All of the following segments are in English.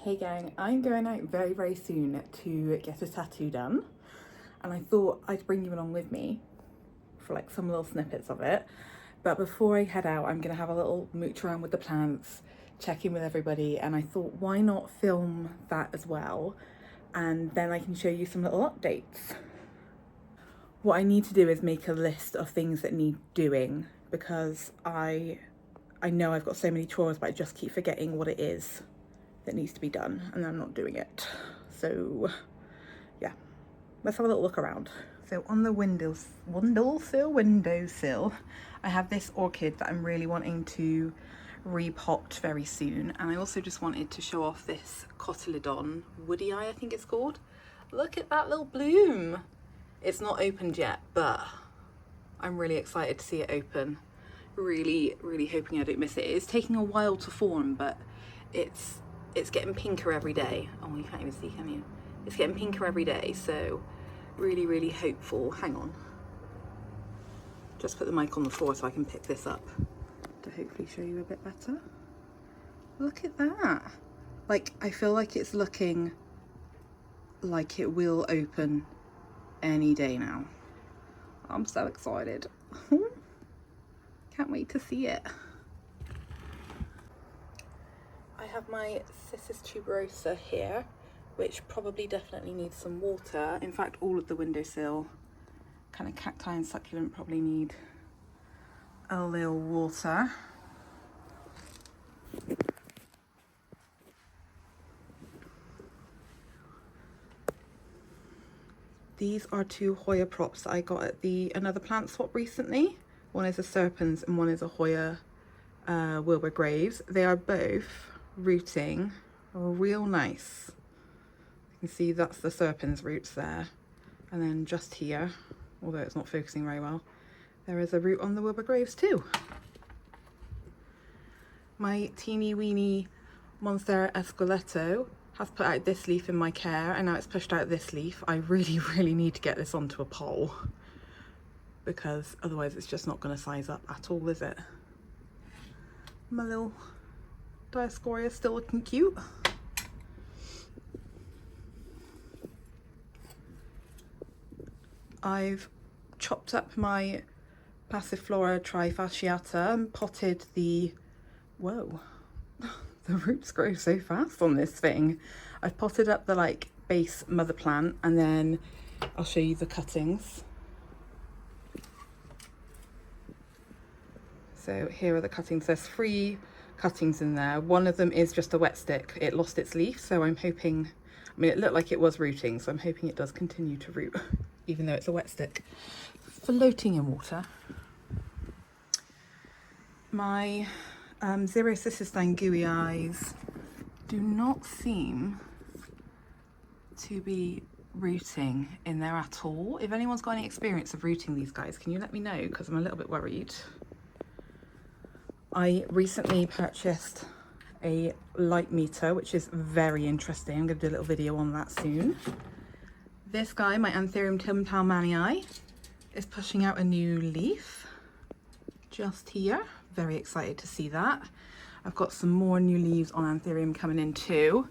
Hey gang, I'm going out very soon to get a tattoo done, and I thought I'd bring you along with me for like some little snippets of it. But before I head out, I'm gonna have a little mooch around with the plants, check in with everybody, and I thought why not film that as well, and then I can show you some little updates. What I need to do is make a list of things that need doing, because I know I've got so many chores, but I just keep forgetting what it is that needs to be done and I'm not doing it. So yeah, let's have a little look around. So on the windowsill, I have this orchid that I'm really wanting to repot very soon, and I also just wanted to show off this cotyledon woody eye, I think it's called. Look at that little bloom. It's not opened yet, but I'm really excited to see it open. Really hoping I don't miss it. It's taking a while to form, but it's getting pinker every day. Oh, you can't even see, can you? It's getting pinker every day, so really hopeful. Hang on. Just put the mic on the floor so I can pick this up to hopefully show you a bit better. Look at that. Like, I feel like it's looking like it will open any day now. I'm so excited. Can't wait to see it. I have my Cissus tuberosa here, which probably definitely needs some water. In fact, all of the windowsill kind of cacti and succulent probably need a little water. These are two Hoya props that I got at another plant swap recently. One is a Serpens and one is a Hoya Wilbur Graves. They are both rooting real nice. You can see that's the Serpens roots there, and then just here, although it's not focusing very well, there is a root on the Wilbur Graves too. My teeny weeny Monstera Esqueleto has put out this leaf in my care, and now it's pushed out this leaf. I really need to get this onto a pole, because otherwise it's just not going to size up at all, is it? My little Dioscorea is still looking cute. I've chopped up my Passiflora trifasciata and potted the... Whoa, the roots grow so fast on this thing. I've potted up the like base mother plant, and then I'll show you the cuttings. So here are the cuttings. There's 3 cuttings in there. One of them is just a wet stick. It lost its leaf, so I'm hoping, I mean, it looked like it was rooting, so I'm hoping it does continue to root, even though it's a wet stick floating in water. My Xerocystine gooey eyes do not seem to be rooting in there at all. If anyone's got any experience of rooting these guys, can you let me know, because I'm a little bit worried. I recently purchased a light meter, which is very interesting. I'm going to do a little video on that soon. This guy, my Anthurium timtalmanii, is pushing out a new leaf just here. Very excited to see that. I've got some more new leaves on Anthurium coming in too.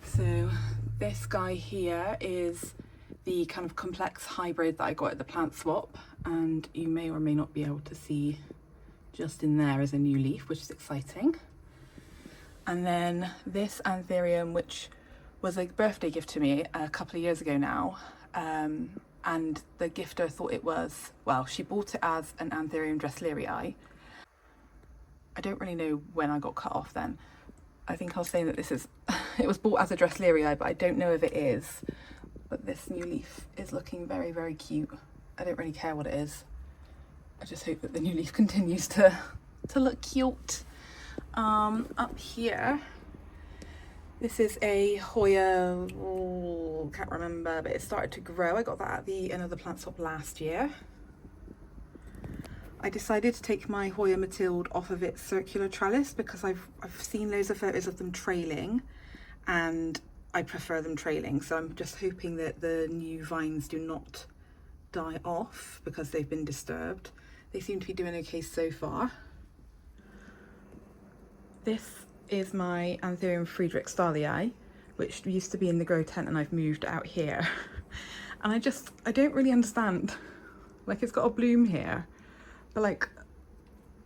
So this guy here is the kind of complex hybrid that I got at the plant swap, and you may or may not be able to see just in there is a new leaf, which is exciting. And then this Anthurium, which was a birthday gift to me a couple of years ago now, and the gifter thought it was, well, she bought it as an Anthurium dresslerii. I don't really know when I got cut off then. I think I was saying that this is, it was bought as a dresslerii, but I don't know if it is. But this new leaf is looking very cute. I don't really care what it is. I just hope that the new leaf continues to look cute. Up here, this is a Hoya, can't remember, but it started to grow. I got that at another plant swap last year. I decided to take my Hoya Mathilde off of its circular trellis because I've seen loads of photos of them trailing, and I prefer them trailing. So I'm just hoping that the new vines do not die off because they've been disturbed. They seem to be doing okay so far. This is my Anthurium Friedrichstahli, which used to be in the grow tent and I've moved out here. And I don't really understand. Like, it's got a bloom here, but like,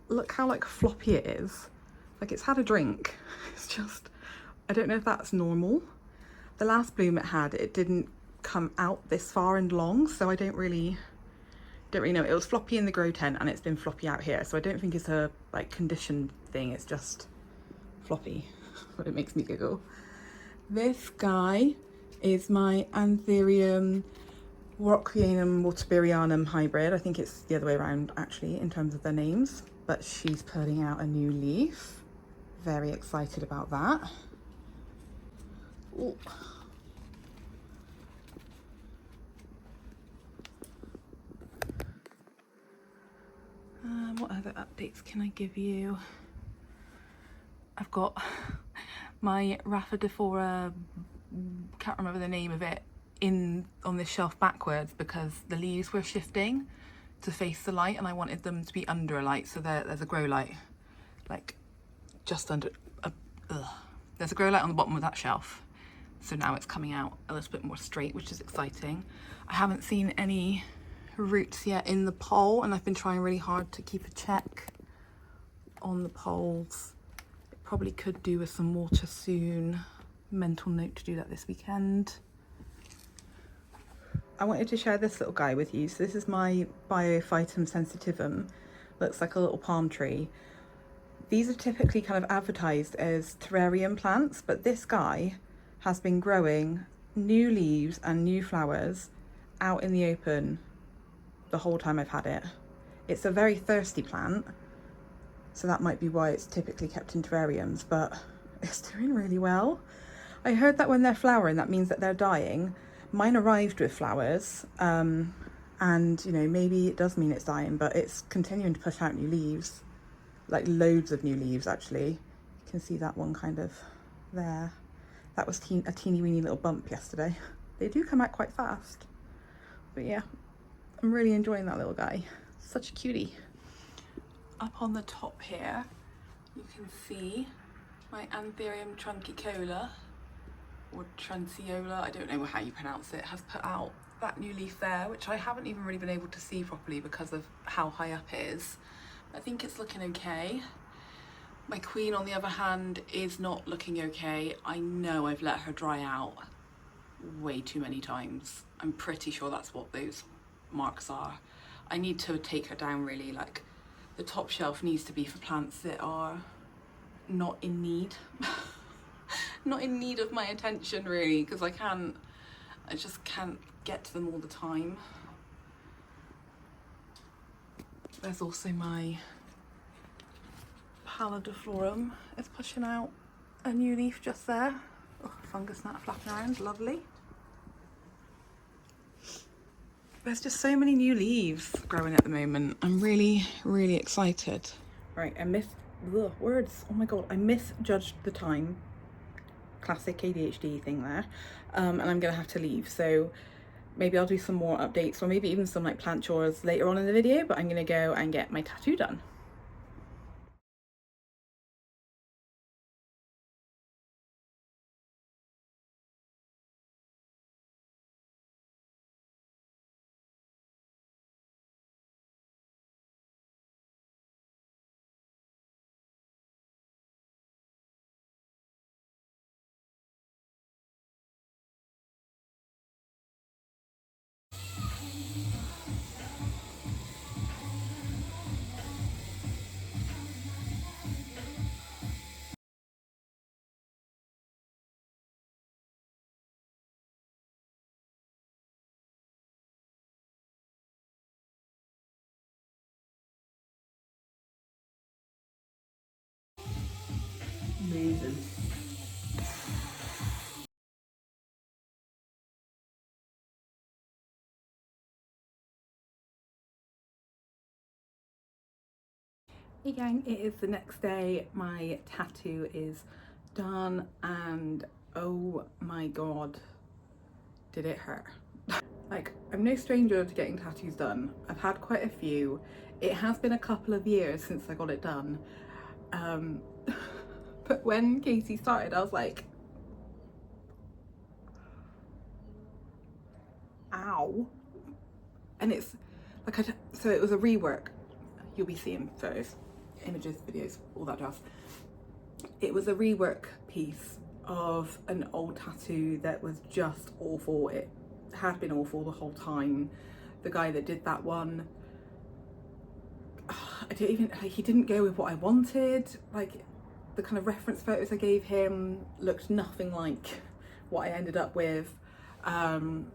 look how like floppy it is. Like, it's had a drink. It's just, I don't know if that's normal. The last bloom it had, it didn't come out this far and long, so I don't really know. It was floppy in the grow tent and it's been floppy out here, so I don't think it's a like conditioned thing, it's just floppy. But it makes me giggle. This guy is my Anthurium Rockrianum Waterburyanum hybrid. I think it's the other way around actually in terms of their names, but she's putting out a new leaf. Very excited about that. Ooh. What other updates can I give you? I've got my Rhaphidophora, can't remember the name of it, on this shelf backwards because the leaves were shifting to face the light and I wanted them to be under a light, so there's a grow light like just under there's a grow light on the bottom of that shelf, so now it's coming out a little bit more straight, which is exciting. I haven't seen any roots yet in the pole and I've been trying really hard to keep a check on the poles. It probably could do with some water soon. Mental note to do that this weekend. I wanted to share this little guy with you. So this is my Biophytum sensitivum. Looks like a little palm tree. These are typically kind of advertised as terrarium plants, but this guy has been growing new leaves and new flowers out in the open the whole time I've had it. It's a very thirsty plant, so that might be why it's typically kept in terrariums, but it's doing really well. I heard that when they're flowering, that means that they're dying. Mine arrived with flowers, and you know, maybe it does mean it's dying, but it's continuing to push out new leaves, like loads of new leaves actually. You can see that one kind of there. That was a teeny weeny little bump yesterday. They do come out quite fast, but yeah, I'm really enjoying that little guy. Such a cutie. Up on the top here, you can see my Anthurium truncicola, or Tranciola, I don't know how you pronounce it, has put out that new leaf there, which I haven't even really been able to see properly because of how high up it is. I think it's looking okay. My queen, on the other hand, is not looking okay. I know I've let her dry out way too many times. I'm pretty sure that's what those marks are. I need to take her down really. Like, the top shelf needs to be for plants that are not in need. Not in need of my attention really, because I just can't get to them all the time. There's also my Pallidiflorum. It's pushing out a new leaf just there. Oh, fungus gnat flapping around, lovely. There's just so many new leaves growing at the moment. I'm really, really excited. Right, I missed the words. Oh my god, I misjudged the time. Classic ADHD thing there. And I'm gonna have to leave. So maybe I'll do some more updates, or maybe even some like plant chores later on in the video, but I'm gonna go and get my tattoo done. Amazing. Hey gang, it is the next day. My tattoo is done and oh my god, did it hurt. Like, I'm no stranger to getting tattoos done. I've had quite a few. It has been a couple of years since I got it done. But when Katie started, I was like, ow. And it's like, so it was a rework. You'll be seeing photos, images, videos, all that jazz. It was a rework piece of an old tattoo that was just awful. It had been awful the whole time. The guy that did that one, he didn't go with what I wanted. Like, the kind of reference photos I gave him looked nothing like what I ended up with. And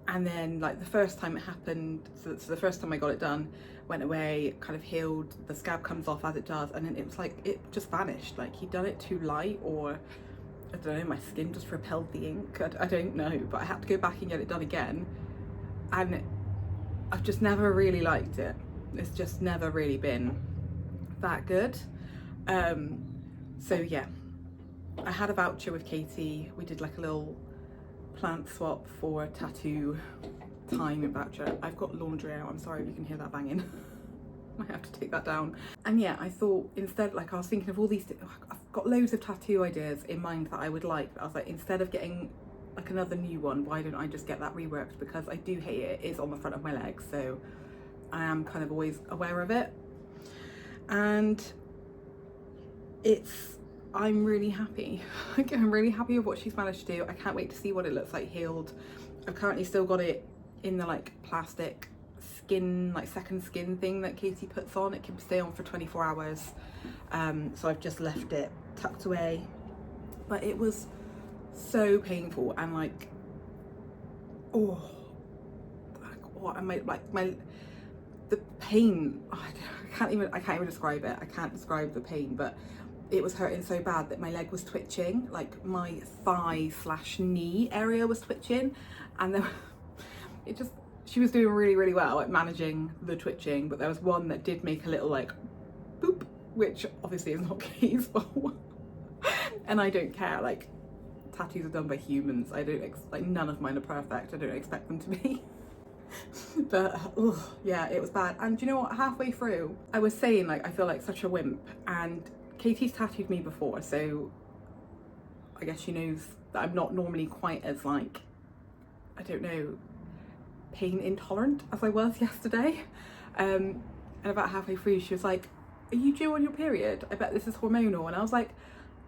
then, like, the first time it happened, so the first time I got it done, went away, kind of healed, the scab comes off as it does, and then it was like, it just vanished. Like, he'd done it too light, or I don't know, my skin just repelled the ink. I don't know, but I had to go back and get it done again. And I've just never really liked it. It's just never really been that good. So yeah, I had a voucher with Katie. We did like a little plant swap for tattoo time voucher. I've got laundry out. I'm sorry if you can hear that banging. I have to take that down. And yeah, I thought instead, like, I was thinking of all these, I've got loads of tattoo ideas in mind that I would like. I was like, instead of getting like another new one, why don't I just get that reworked? Because I do hate it. It's on the front of my leg, so I am kind of always aware of it. And I'm really happy. I'm really happy with what she's managed to do. I can't wait to see what it looks like healed. I've currently still got it in the like plastic skin, like second skin thing that Katie puts on. It can stay on for 24 hours. So I've just left it tucked away. But it was so painful, and like, the pain, I can't even describe it. I can't describe the pain, but it was hurting so bad that my leg was twitching. Like, my thigh/knee area was twitching, and then she was doing really, really well at managing the twitching, but there was one that did make a little like boop, which obviously is not Katie's fault. And I don't care, like, tattoos are done by humans. I don't like, none of mine are perfect. I don't expect them to be. But yeah, it was bad. And do you know what, halfway through I was saying, like, I feel like such a wimp, and Katie's tattooed me before, so I guess she knows that I'm not normally quite as, like, I don't know, pain intolerant as I was yesterday. And about halfway through she was like, are you due on your period? I bet this is hormonal. And I was like,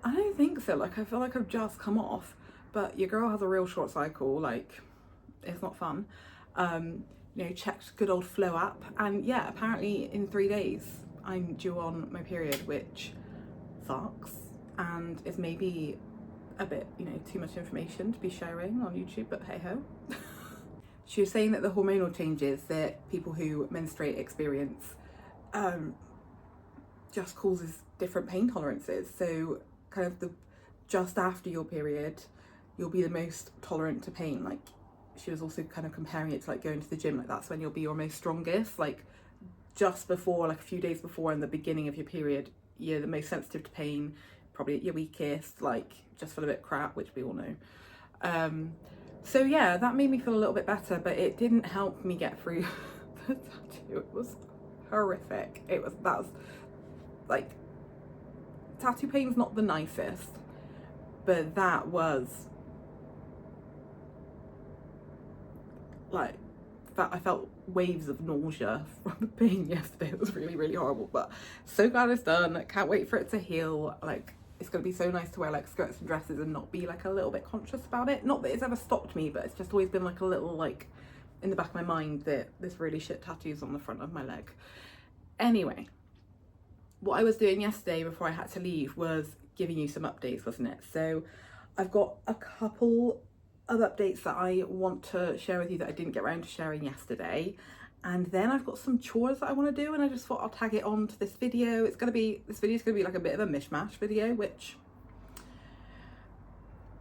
I don't think so. Like, I feel like I've just come off, but your girl has a real short cycle. Like, it's not fun. You know, checked good old Flow app, and yeah, apparently in 3 days I'm due on my period, which sucks and is maybe a bit, you know, too much information to be sharing on YouTube, but hey ho. She was saying that the hormonal changes that people who menstruate experience just causes different pain tolerances. So kind of just after your period, you'll be the most tolerant to pain. Like, she was also kind of comparing it to like going to the gym. Like, that's when you'll be your most strongest. Like, just before, like a few days before, in the beginning of your period, you're the most sensitive to pain, probably at your weakest, like just feel a bit crap, which we all know. So yeah, that made me feel a little bit better, but it didn't help me get through the tattoo. It was horrific. That was like, tattoo pain's not the nicest, but that was like, I felt waves of nausea from the pain yesterday. It was really, really horrible, but so glad it's done. Can't wait for it to heal. Like, it's gonna be so nice to wear like skirts and dresses and not be like a little bit conscious about it. Not that it's ever stopped me, but it's just always been like a little, like, in the back of my mind that this really shit tattoo's on the front of my leg. Anyway, what I was doing yesterday before I had to leave was giving you some updates, wasn't it? So I've got a couple of updates that I want to share with you that I didn't get around to sharing yesterday, and then I've got some chores that I want to do, and I just thought I'll tag it on to this video. This video's gonna be like a bit of a mishmash video, which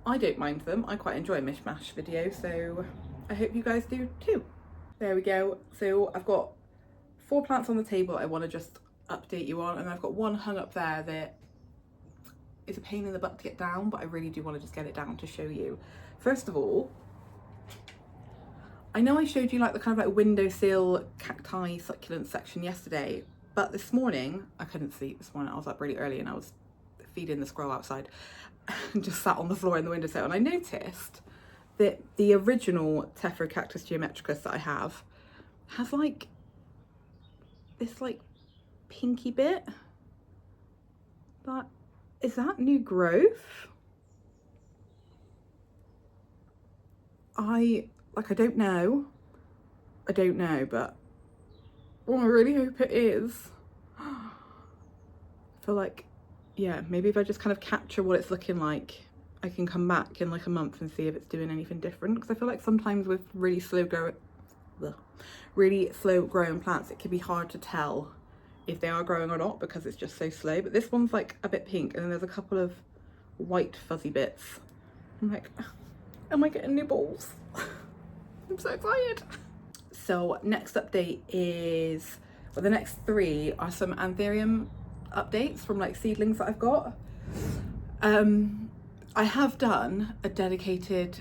I don't mind them. I quite enjoy a mishmash video, so I hope you guys do too. There we go. So I've got 4 plants on the table I want to just update you on, and I've got one hung up there that is a pain in the butt to get down, but I really do want to just get it down to show you. First of all, I know I showed you like the kind of like windowsill cacti succulent section yesterday, but this morning I couldn't sleep. This morning I was up really early and I was feeding the squirrel outside and just sat on the floor in the windowsill, and I noticed that the original Tephra Cactus Geometricus that I have has like this like pinky bit. But is that new growth? I don't know. I don't know, but I really hope it is. I feel like, yeah, maybe if I just kind of capture what it's looking like, I can come back in like a month and see if it's doing anything different. Because I feel like sometimes with really slow growing plants, it can be hard to tell if they are growing or not because it's just so slow. But this one's like a bit pink, and then there's a couple of white fuzzy bits. I'm like, am I getting new balls? I'm so excited. So next update is, well, the next 3 are some anthurium updates from like seedlings that I've got. I have done a dedicated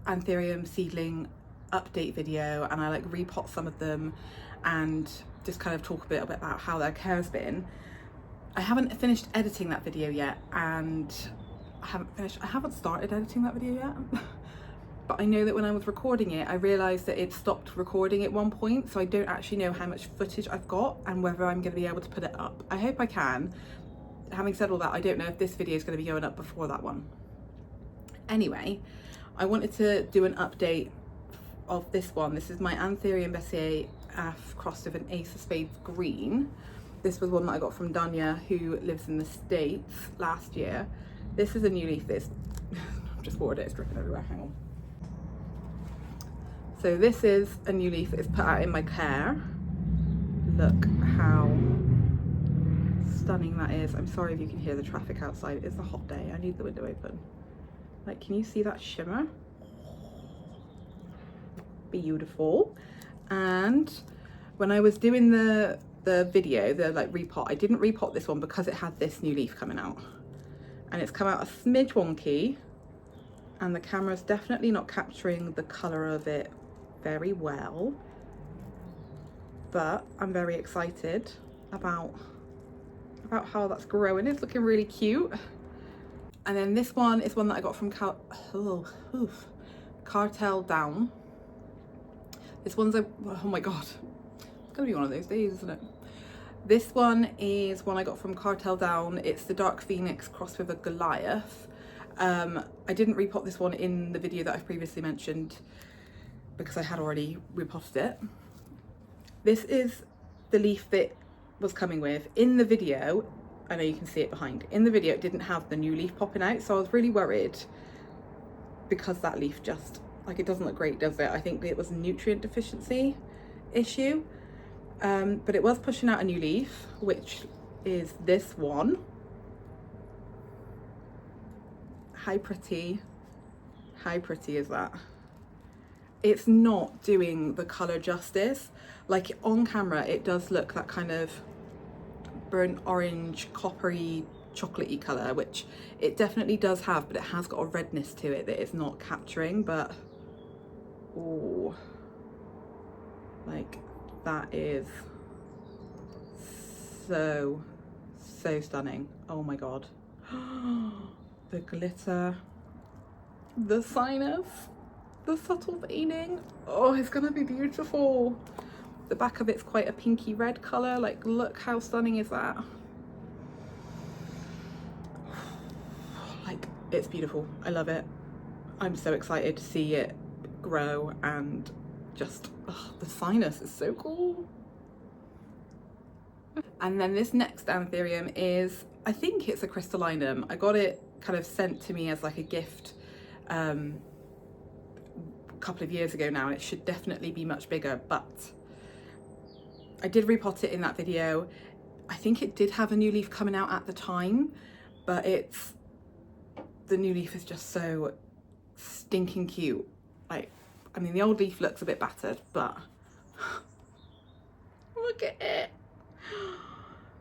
anthurium seedling update video, and I like repot some of them and just kind of talk a bit about how their care's been. I haven't finished editing that video yet, and I haven't started editing that video yet. But I know that when I was recording it, I realised that it stopped recording at one point, so I don't actually know how much footage I've got and whether I'm going to be able to put it up. I hope I can. Having said all that, I don't know if this video is going to be going up before that one. Anyway, I wanted to do an update of this one. This is my Anthurium Bessier F crossed with an Ace of Spades green. This was one that I got from Danya, who lives in the States, last year. This is a new leaf. This I've just watered it, it's dripping everywhere, hang on. So this is a new leaf that is put out in my care. Look how stunning that is. I'm sorry if you can hear the traffic outside. It's a hot day, I need the window open. Like, can you see that shimmer? Beautiful. And when I was doing the video, the like repot, I didn't repot this one because it had this new leaf coming out. And it's come out a smidge wonky, and the camera's definitely not capturing the colour of it very well, but I'm very excited about how that's growing. It's looking really cute. And then this one is one that I got from Cartel Down. This one's oh my god, it's gonna be one of those days, isn't it? This one is one I got from Cartel Down. It's the Dark Phoenix crossed with a Goliath. I didn't repot this one in the video that I've previously mentioned because I had already repotted it. This is the leaf that was coming with. In the video, I know you can see it behind, in the video it didn't have the new leaf popping out, so I was really worried because that leaf just, like, it doesn't look great, does it? I think it was a nutrient deficiency issue, but it was pushing out a new leaf, which is this one. How pretty is that? It's not doing the colour justice. Like, on camera it does look that kind of burnt orange, coppery, chocolatey colour, which it definitely does have, but it has got a redness to it that it's not capturing. But oh, like, that is so stunning. Oh my god. The glitter, the sinus, the subtle veining. Oh, it's gonna be beautiful. The back of it's quite a pinky red colour. Like, look how stunning is that? Like, it's beautiful. I love it. I'm so excited to see it grow, and just, oh, the sinus is so cool. And then this next anthurium is, I think it's a crystallinum. I got it kind of sent to me as like a gift a couple of years ago now, and it should definitely be much bigger, but I did repot it in that video. I think it did have a new leaf coming out at the time, but the new leaf is just so stinking cute. Like, I mean, the old leaf looks a bit battered, but look at it.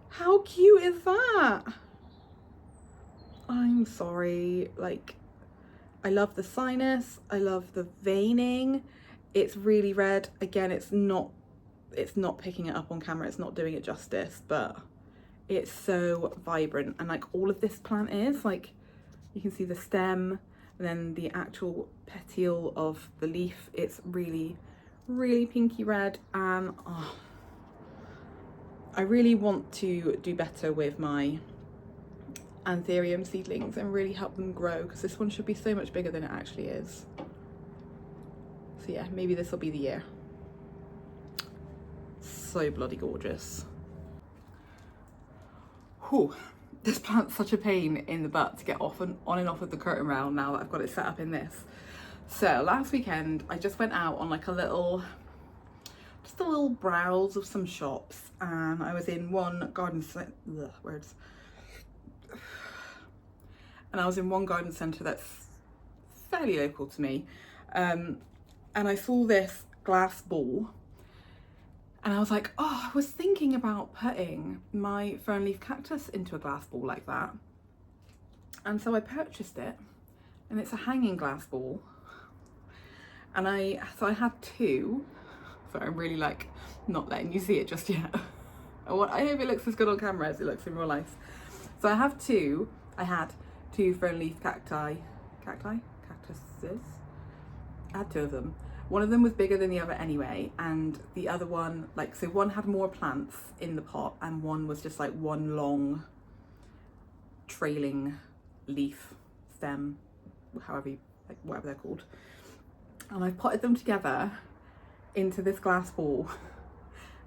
How cute is that? I'm sorry, like, I love the sinus, I love the veining. It's really red. Again, it's not picking it up on camera, it's not doing it justice, but It's so vibrant, and like all of this plant is, like you can see the stem and then the actual petiole of the leaf. It's really, really pinky red, and oh, I really want to do better with my anthurium seedlings and really help them grow, because this one should be so much bigger than it actually is. So yeah, maybe this will be the year. So bloody gorgeous. Whew. This plant's such a pain in the butt to get off and on and off of the curtain rail now that I've got it set up in this. So last weekend I just went out on like a little browse of some shops, and I was in one garden centre that's fairly local to me, and I saw this glass ball, and I was like, oh, I was thinking about putting my fern leaf cactus into a glass ball like that. And so I purchased it, and it's a hanging glass ball. And so I had two. So I'm really like not letting you see it just yet. I hope it looks as good on camera as it looks in real life. So I had two fern leaf cactuses. I had two of them. One of them was bigger than the other anyway, and the other one, like, so one had more plants in the pot and one was just like one long trailing leaf, stem, however, like whatever they're called. And I potted them together into this glass ball,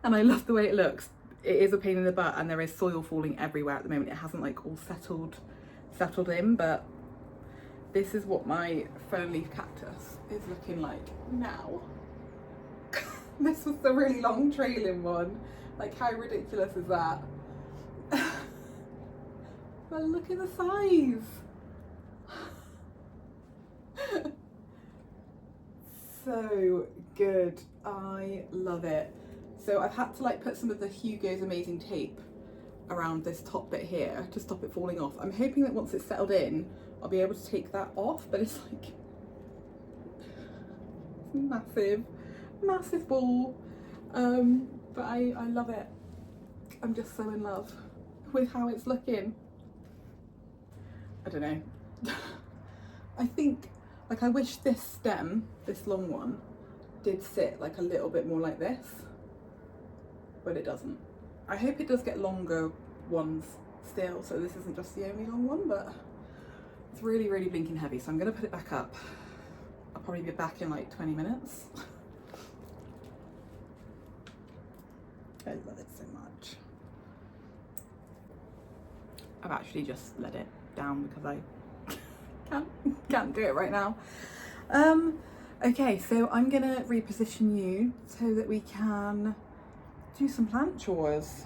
and I love the way it looks. It is a pain in the butt and there is soil falling everywhere at the moment. It hasn't like all settled in, but this is what my fern leaf cactus is looking like now. This was the really long trailing one. Like, how ridiculous is that? But look at the size. So good. I love it. So I've had to like put some of the Hugo's Amazing Tape around this top bit here to stop it falling off. I'm hoping that once it's settled in, I'll be able to take that off, but it's like massive ball. But I love it. I'm just so in love with how it's looking. I don't know. I think, like, I wish this stem, this long one, did sit like a little bit more like this, but it doesn't. I hope it does get longer ones still, so this isn't just the only long one, but it's really, really blinking heavy, so I'm gonna put it back up. I'll probably be back in like 20 minutes. I love it so much. I've actually just let it down because I can't do it right now. Okay, so I'm gonna reposition you so that we can do some plant chores.